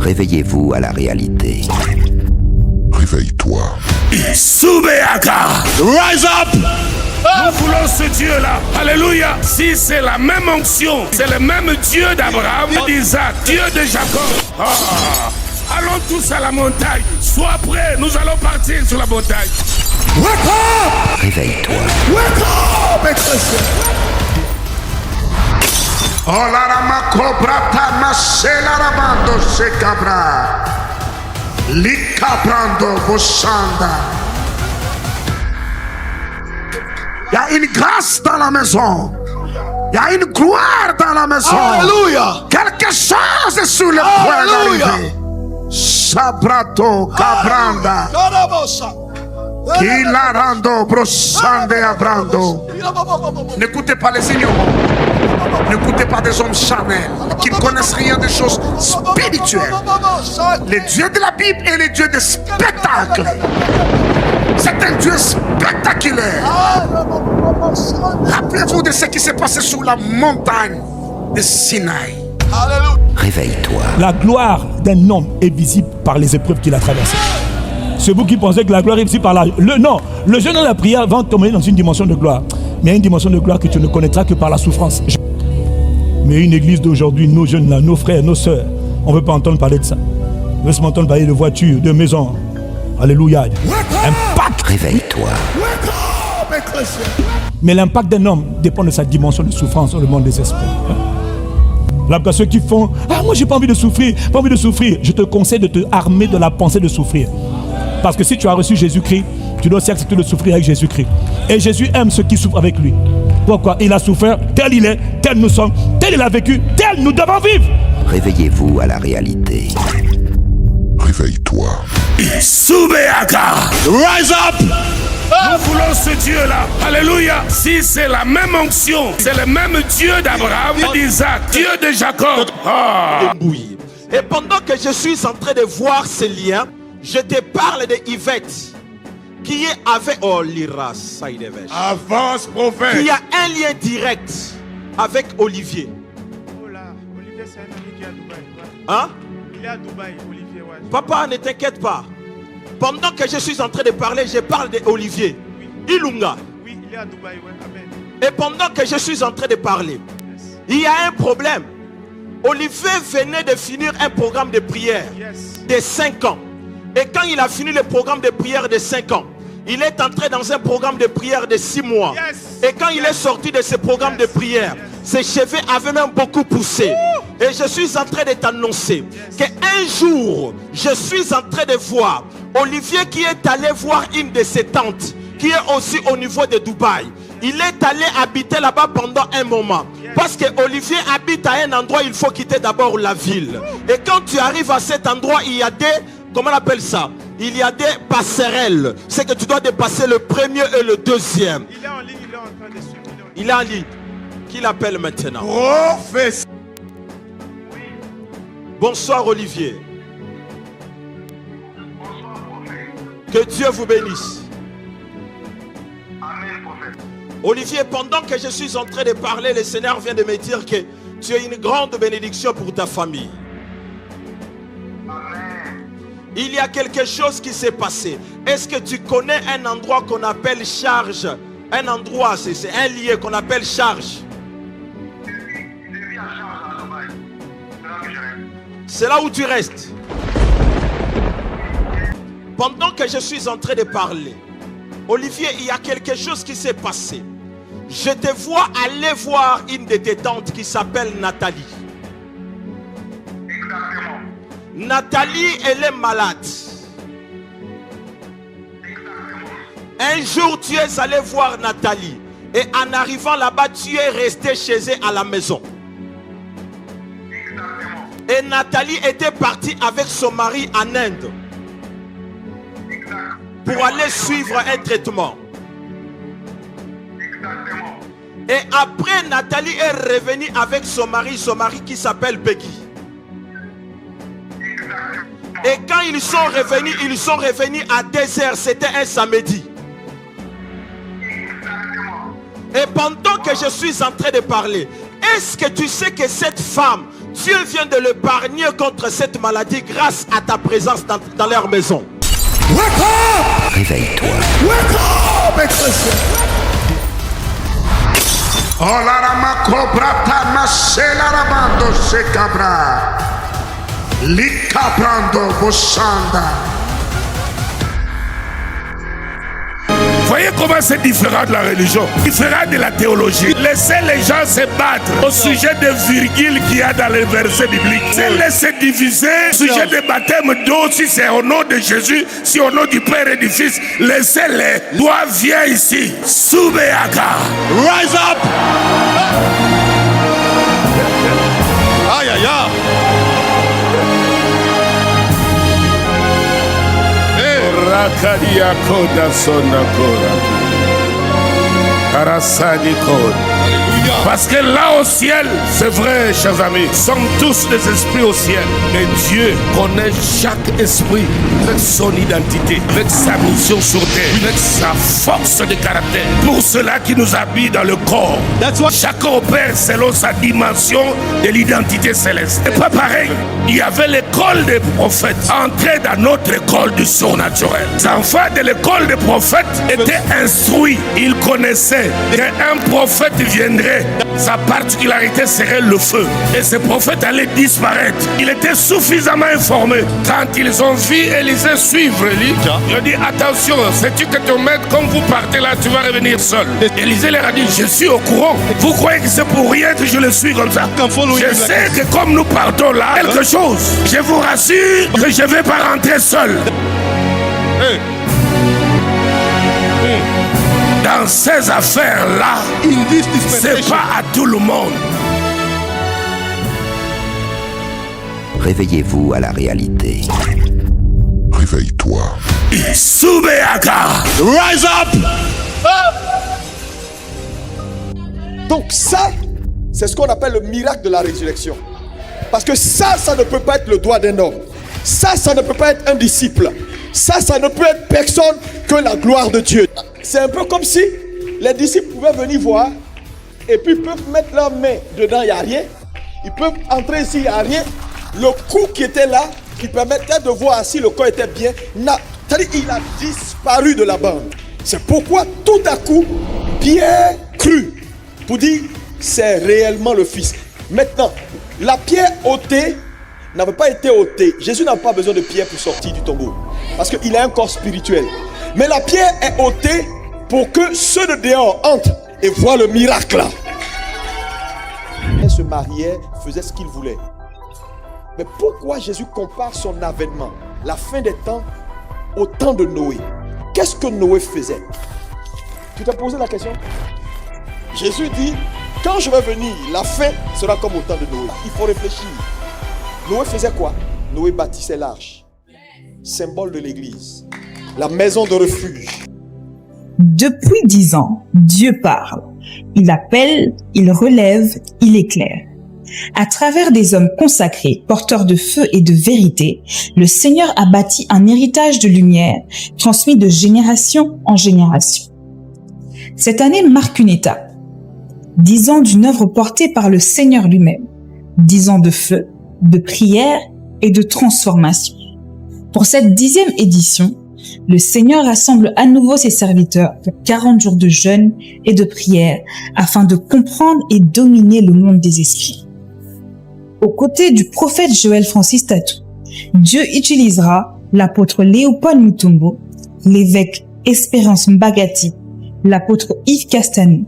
Réveillez-vous à la réalité. Réveille-toi. Soubeaka, rise up. Nous voulons ce Dieu-là. Alléluia. Si c'est la même onction, c'est le même Dieu d'Abraham, d'Isaac, Dieu de Jacob. Allons tous à la montagne. Sois prêts, nous allons partir sur la montagne. Wake up! Réveille-toi. Wake up, Ecclesia. Oh la rama cobra tamasela ramando se cabra. Licabrando bossanda. Il y a une grâce dans la maison. Il y a une gloire dans la maison. Alléluia. Quelque chose est sur le point d'arriver. Sabrato cabranda. Kilarando brossande abrando. N'écoutez pas les ignorants. N'écoutez pas des hommes charnels qui ne connaissent rien des choses spirituelles. Les dieux de la Bible et les dieux de spectacle. C'est un Dieu spectaculaire. Rappelez-vous de ce qui s'est passé sur la montagne de Sinaï. Réveille-toi. La gloire d'un homme est visible par les épreuves qu'il a traversées. C'est vous qui pensez que la gloire est visible par la... Non, le jeûne et la prière vont tomber dans une dimension de gloire. Mais il y a une dimension de gloire que tu ne connaîtras que par la souffrance. Mais une église d'aujourd'hui, nos jeunes là, nos frères, nos sœurs, on ne veut pas entendre parler de ça. On veut se entendre parler de voitures, de maisons. Alléluia. Impact. Réveille-toi. Mais l'impact d'un homme dépend de sa dimension de souffrance dans le monde des esprits. Là, pour ceux qui font « Ah, moi j'ai pas envie de souffrir, pas envie de souffrir », je te conseille de te armer de la pensée de souffrir. Parce que si tu as reçu Jésus-Christ, tu dois aussi accepter de souffrir avec Jésus-Christ. Et Jésus aime ceux qui souffrent avec lui. Pourquoi? Il a souffert, tel il est, tel nous sommes, tel il a vécu, tel nous devons vivre. Réveillez-vous à la réalité. Réveille-toi. Soubeaka, rise up. Nous voulons ce Dieu-là. Alléluia. Si c'est la même onction, c'est le même Dieu d'Abraham, d'Isaac, Dieu de Jacob. Et pendant que je suis en train de voir ces liens, je te parle de Yvette qui est avec Avance, prophète. qui a un lien direct avec Olivier. Oh là, Olivier, c'est un ami qui est à Dubaï. Ouais. Hein? Il est à Dubaï, Olivier, ouais. Papa, ne t'inquiète pas. Pendant que je suis en train de parler, je parle d'Olivier. Oui. Ilunga. Oui, il est à Dubaï, ouais. Amen. Et pendant que je suis en train de parler, il y a un problème. Olivier venait de finir un programme de prière de 5 ans. Et quand il a fini le programme de prière de 5 ans, il est entré dans un programme de prière de 6 mois. Et quand il est sorti de ce programme de prière, ses cheveux avaient même beaucoup poussé. Et je suis en train de t'annoncer qu'un jour, je suis en train de voir Olivier qui est allé voir une de ses tantes, qui est aussi au niveau de Dubaï. Il est allé habiter là-bas pendant un moment. Parce que Olivier habite à un endroit, il faut quitter d'abord la ville. Et quand tu arrives à cet endroit, il y a des... Comment on appelle ça? Il y a des passerelles. C'est que tu dois dépasser le premier et le deuxième. Il est en ligne, il est en train de suivre. Il est en ligne. Qui l'appelle maintenant? Prophète. Bonsoir Olivier. Que Dieu vous bénisse. Amen, prophète. Olivier, pendant que je suis en train de parler, le Seigneur vient de me dire que tu es une grande bénédiction pour ta famille. Il y a quelque chose qui s'est passé. Est-ce que tu connais un endroit qu'on appelle Charge? Un endroit, c'est un lieu qu'on appelle Charge. C'est là où tu restes. Pendant que je suis en train de parler, Olivier, il y a quelque chose qui s'est passé. Je te vois aller voir une de tes tantes qui s'appelle Nathalie. Nathalie, elle est malade. Un jour, tu es allé voir Nathalie. Et en arrivant là-bas, tu es resté chez elle à la maison. Et Nathalie était partie avec son mari en Inde pour aller suivre un traitement. Et après, Nathalie est revenue avec son mari qui s'appelle Peggy. Et quand ils sont revenus à 2h, c'était un samedi. Et pendant que je suis en train de parler, est-ce que tu sais que cette femme, Dieu vient de l'épargner contre cette maladie grâce à ta présence dans leur maison. Réveille-toi. Oh la rama cobra tana se la ramando se cabra. Licabrando bossanda. Voyez comment c'est différent de la religion, différent de la théologie. Laissez les gens se battre au sujet des virgules qu'il y a dans les versets bibliques. C'est laisser diviser au sujet des baptêmes d'eau, si c'est au nom de Jésus, si au nom du Père et du Fils. Laissez-les. Toi, viens ici. Soubeaka. Rise up. Aïe, aïe, aïe. Rakadia koda sonakora. Arasani koda. Parce que là au ciel, c'est vrai, chers amis, nous sommes tous des esprits au ciel. Mais Dieu connaît chaque esprit avec son identité, avec sa mission sur terre, avec sa force de caractère. Pour cela qui nous habille dans le corps. Chacun opère selon sa dimension de l'identité céleste. Et pas pareil. Il y avait l'école des prophètes. Entrer dans notre école du surnaturel. Les enfants de l'école des prophètes étaient instruits. Ils connaissaient qu'un prophète viendrait. Sa particularité serait le feu. Et ce prophète allait disparaître. Il était suffisamment informé. Quand ils ont vu Élisée suivre lui, il a dit attention, sais-tu que ton maître, comme vous partez là, tu vas revenir seul. Élisée leur a dit, je suis au courant. Vous croyez que c'est pour rien que je le suis comme ça? Je sais que comme nous partons là, quelque chose. Je vous rassure que je ne vais pas rentrer seul. Dans ces affaires-là, c'est pas à tout le monde. Réveillez-vous à la réalité. Réveille-toi. Soubeaka. Rise up. Donc ça, c'est ce qu'on appelle le miracle de la résurrection. Parce que ça ne peut pas être le doigt d'un homme. Ça ne peut pas être un disciple. Ça ne peut être personne que la gloire de Dieu. C'est un peu comme si les disciples pouvaient venir voir et puis ils peuvent mettre leurs mains dedans, il n'y a rien. Ils peuvent entrer ici, il n'y a rien. Le cou qui était là, qui permettait de voir si le corps était bien, c'est-à-dire il a disparu de la bande. C'est pourquoi tout à coup, Pierre crut pour dire c'est réellement le Fils. Maintenant, la pierre ôtée n'avait pas été ôtée. Jésus n'a pas besoin de pierre pour sortir du tombeau. Parce qu'il a un corps spirituel. Mais la pierre est ôtée pour que ceux de dehors entrent et voient le miracle là. Ils se mariaient, faisaient ce qu'ils voulaient. Mais pourquoi Jésus compare son avènement, la fin des temps, au temps de Noé? Qu'est-ce que Noé faisait? Tu t'es posé la question? Jésus dit, quand je vais venir, la fin sera comme au temps de Noé. Il faut réfléchir. Noé faisait quoi? Noé bâtissait l'arche, symbole de l'église, la maison de refuge. Depuis 10 ans, Dieu parle. Il appelle, il relève, il éclaire. À travers des hommes consacrés, porteurs de feu et de vérité, le Seigneur a bâti un héritage de lumière transmis de génération en génération. Cette année marque une étape. 10 ans d'une œuvre portée par le Seigneur lui-même. 10 ans de feu, de prière et de transformation. Pour cette 10e édition, le Seigneur rassemble à nouveau ses serviteurs pour 40 jours de jeûne et de prière afin de comprendre et dominer le monde des esprits. Aux côtés du prophète Joël Francis Tatou, Dieu utilisera l'apôtre Léopold Mutombo, l'évêque Espérance Mbagati, l'apôtre Yves Castanet,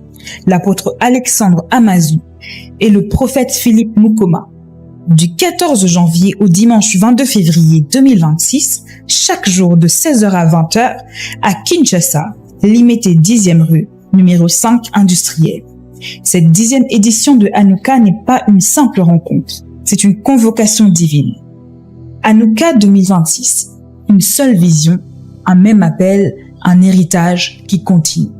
l'apôtre Alexandre Amazou et le prophète Philippe Mukoma. Du 14 janvier au dimanche 22 février 2026, chaque jour de 16h à 20h, à Kinshasa, Limité 10e rue, numéro 5 industriel. Cette 10e édition de Hanouka n'est pas une simple rencontre, c'est une convocation divine. Hanouka 2026, une seule vision, un même appel, un héritage qui continue.